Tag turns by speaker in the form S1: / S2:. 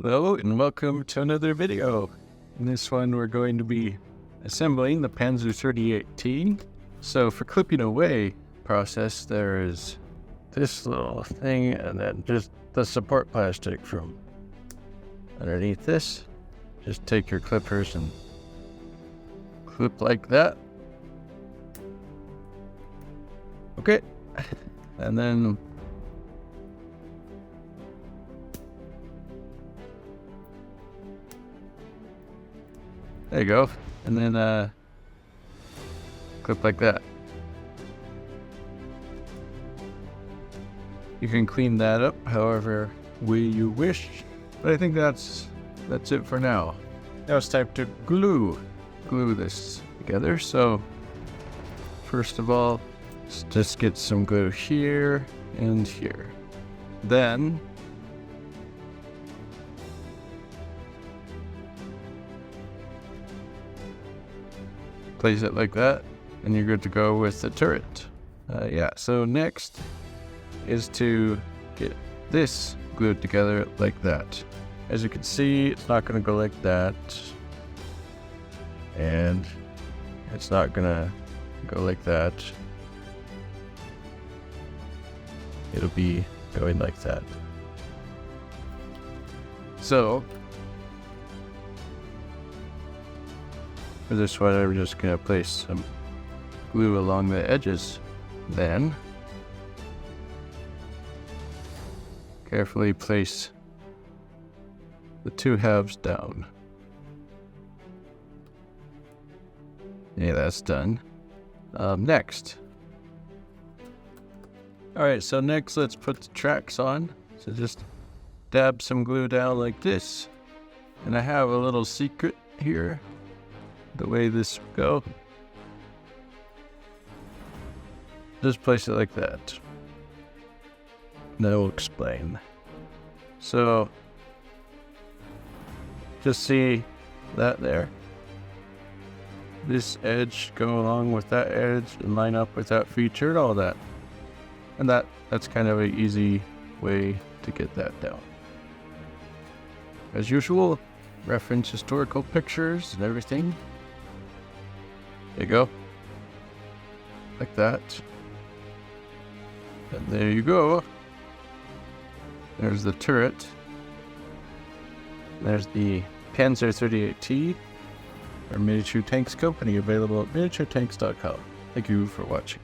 S1: Hello and welcome to another video. In this one we're going to be assembling the Panzer 38T. So for clipping away process there is this little thing and then just the support plastic from underneath this. Just take your clippers and clip like that. Okay, and then there you go, and then clip like that. You can clean that up however way you wish, but I think that's it for now. Now it's time to glue this together. So first of all, just get some glue here and here. Then place it like that, and you're good to go with the turret. So next is to get this glued together like that. As you can see, it's not going to go like that, and it's not going to go like that. It'll be going like that. So for this one, I'm just going to place some glue along the edges. Then carefully place the two halves down. Yeah, that's done. Next. Alright, so next let's put the tracks on. So just dab some glue down like this. And I have a little secret here. The way this will go. Just place it like that. And I will explain. So just see that there. This edge go along with that edge and line up with that feature and all that. And that's kind of an easy way to get that down. As usual, reference historical pictures and everything. There you go. Like that. And there you go. There's the turret. There's the Panzer 38T, our miniature tanks company, available at miniaturetanks.com. Thank you for watching.